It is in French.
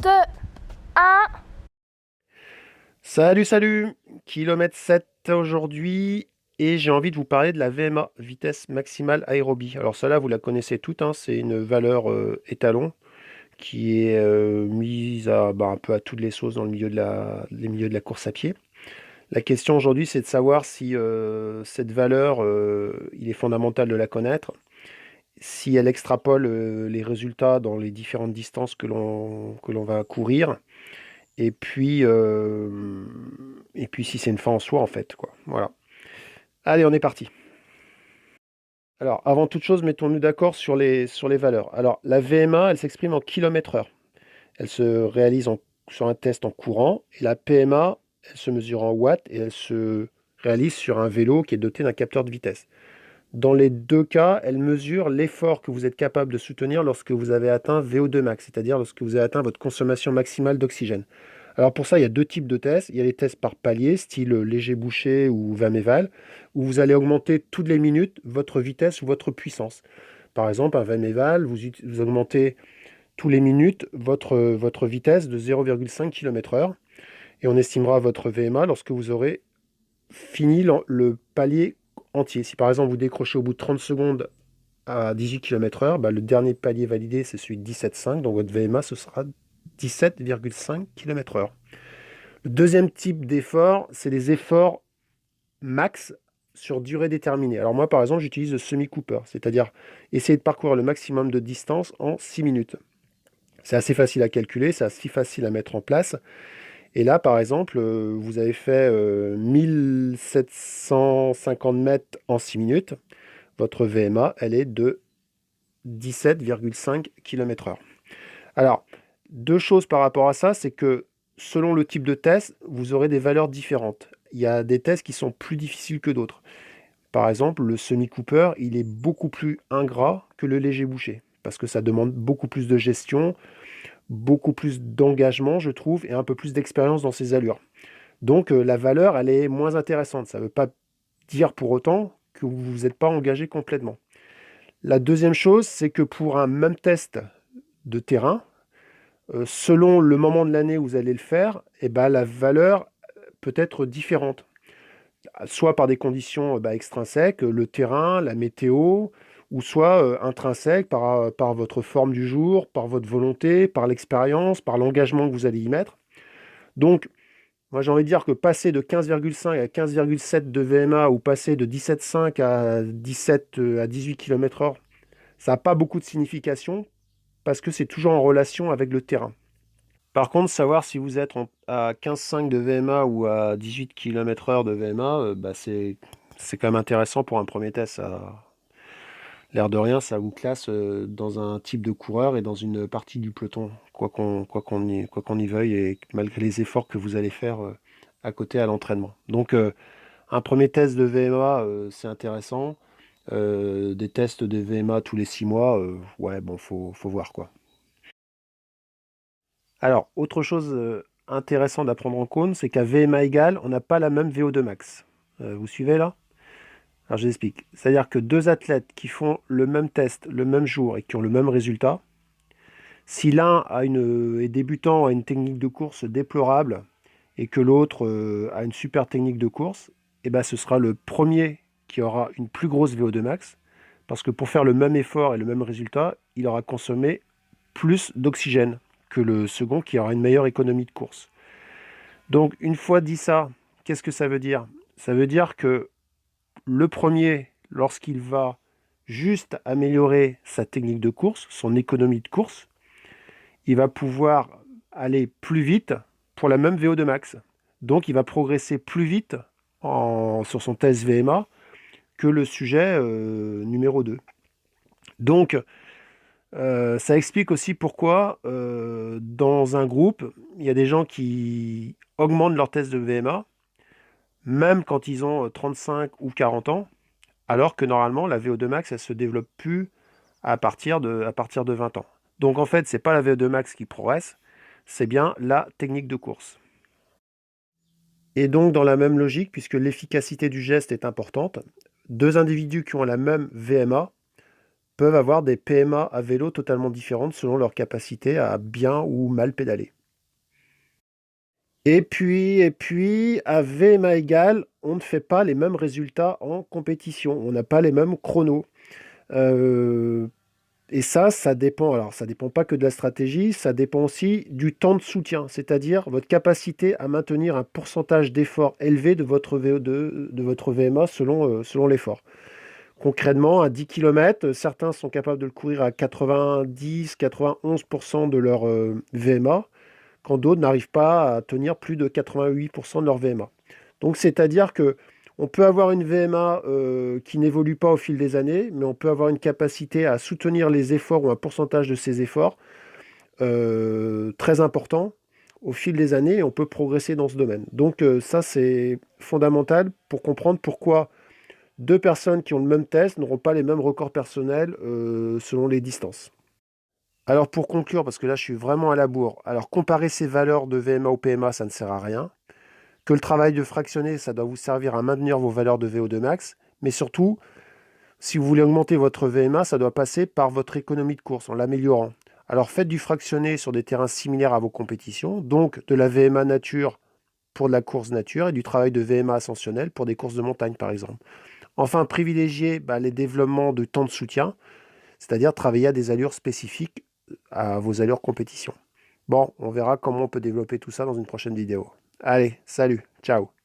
2, 1. Salut, salut! Kilomètre 7 aujourd'hui et j'ai envie de vous parler de la VMA, vitesse maximale aérobie. Alors celle-là, vous la connaissez toutes, hein, c'est une valeur étalon qui est mise un peu à toutes les sauces dans le milieu les milieux de la course à pied. La question aujourd'hui, c'est de savoir si cette valeur, il est fondamental de la connaître, si elle extrapole les résultats dans les différentes distances que l'on va courir. Et puis si c'est une fin en soi, en fait, quoi. Voilà. Allez, on est parti. Alors, avant toute chose, mettons-nous d'accord sur les valeurs. Alors, la VMA, elle s'exprime en kilomètres-heure. Elle se réalise sur un test en courant. Et la PMA, elle se mesure en watts et elle se réalise sur un vélo qui est doté d'un capteur de vitesse. Dans les deux cas, elle mesure l'effort que vous êtes capable de soutenir lorsque vous avez atteint VO2 max, c'est-à-dire lorsque vous avez atteint votre consommation maximale d'oxygène. Alors pour ça, il y a deux types de tests. Il y a les tests par palier, style léger bouché ou Vameval, où vous allez augmenter toutes les minutes votre vitesse ou votre puissance. Par exemple, un Vameval, vous augmentez tous les minutes votre vitesse de 0,5 km/h et on estimera votre VMA lorsque vous aurez fini le palier entier. Si par exemple vous décrochez au bout de 30 secondes à 18 km/h, le dernier palier validé c'est celui de 17,5, donc votre VMA ce sera 17,5 km/h. Le deuxième type d'effort, c'est les efforts max sur durée déterminée. Alors moi par exemple j'utilise le semi-cooper, c'est-à-dire essayer de parcourir le maximum de distance en 6 minutes. C'est assez facile à calculer, c'est assez facile à mettre en place. Et là, par exemple, vous avez fait 1750 mètres en 6 minutes. Votre VMA, elle est de 17,5 km/h. Alors, deux choses par rapport à ça, c'est que selon le type de test, vous aurez des valeurs différentes. Il y a des tests qui sont plus difficiles que d'autres. Par exemple, le semi-cooper, il est beaucoup plus ingrat que le léger bouché, parce que ça demande beaucoup plus de gestion, beaucoup plus d'engagement, je trouve, et un peu plus d'expérience dans ses allures. Donc la valeur, elle est moins intéressante. Ça ne veut pas dire pour autant que vous n'êtes pas engagé complètement. La deuxième chose, c'est que pour un même test de terrain, selon le moment de l'année où vous allez le faire, la valeur peut être différente. Soit par des conditions extrinsèques, le terrain, la météo, ou soit intrinsèque par votre forme du jour, par votre volonté, par l'expérience, par l'engagement que vous allez y mettre. Donc, moi, j'ai envie de dire que passer de 15,5 à 15,7 de VMA ou passer de 17,5 à 17 à 18 km/h, ça n'a pas beaucoup de signification parce que c'est toujours en relation avec le terrain. Par contre, savoir si vous êtes à 15,5 de VMA ou à 18 km/h de VMA, c'est quand même intéressant pour un premier test. L'air de rien, ça vous classe dans un type de coureur et dans une partie du peloton, quoi qu'on y veuille, et malgré les efforts que vous allez faire à côté à l'entraînement. Donc, un premier test de VMA, c'est intéressant. Des tests de VMA tous les 6 mois, ouais, bon, faut voir quoi. Alors, autre chose intéressante à prendre en compte, c'est qu'à VMA égale, on n'a pas la même VO2 max. Vous suivez là? Alors, je vous explique. C'est-à-dire que deux athlètes qui font le même test le même jour et qui ont le même résultat, si l'un est débutant, a une technique de course déplorable et que l'autre a une super technique de course, ce sera le premier qui aura une plus grosse VO2 max parce que pour faire le même effort et le même résultat, il aura consommé plus d'oxygène que le second qui aura une meilleure économie de course. Donc, une fois dit ça, qu'est-ce que ça veut dire? Ça veut dire que le premier, lorsqu'il va juste améliorer sa technique de course, son économie de course, il va pouvoir aller plus vite pour la même VO2 max. Donc, il va progresser plus vite sur son test VMA que le sujet numéro 2. Donc, ça explique aussi pourquoi, dans un groupe, il y a des gens qui augmentent leur test de VMA, même quand ils ont 35 ou 40 ans, alors que normalement, la VO2 max, elle se développe plus à partir de 20 ans. Donc en fait, c'est pas la VO2 max qui progresse, c'est bien la technique de course. Et donc dans la même logique, puisque l'efficacité du geste est importante, deux individus qui ont la même VMA peuvent avoir des PMA à vélo totalement différentes selon leur capacité à bien ou mal pédaler. Et puis, à VMA égal, on ne fait pas les mêmes résultats en compétition. On n'a pas les mêmes chronos. Euh, et ça dépend. Alors, ça dépend pas que de la stratégie, ça dépend aussi du temps de soutien, c'est-à-dire votre capacité à maintenir un pourcentage d'effort élevé de votre VO2, de votre VMA selon l'effort. Concrètement, à 10 km, certains sont capables de le courir à 90-91% de leur VMA, quand d'autres n'arrivent pas à tenir plus de 88% de leur VMA. Donc, c'est-à-dire que on peut avoir une VMA qui n'évolue pas au fil des années, mais on peut avoir une capacité à soutenir les efforts ou un pourcentage de ces efforts très important au fil des années et on peut progresser dans ce domaine. Donc, ça, c'est fondamental pour comprendre pourquoi deux personnes qui ont le même test n'auront pas les mêmes records personnels selon les distances. Alors pour conclure, parce que là je suis vraiment à la bourre, alors comparer ces valeurs de VMA ou PMA, ça ne sert à rien. Que le travail de fractionné, ça doit vous servir à maintenir vos valeurs de VO2 max, mais surtout, si vous voulez augmenter votre VMA, ça doit passer par votre économie de course en l'améliorant. Alors faites du fractionné sur des terrains similaires à vos compétitions, donc de la VMA nature pour de la course nature et du travail de VMA ascensionnel pour des courses de montagne par exemple. Enfin, privilégiez les développements de temps de soutien, c'est-à-dire travailler à des allures spécifiques à vos allures compétition. Bon, on verra comment on peut développer tout ça dans une prochaine vidéo. Allez, salut, ciao.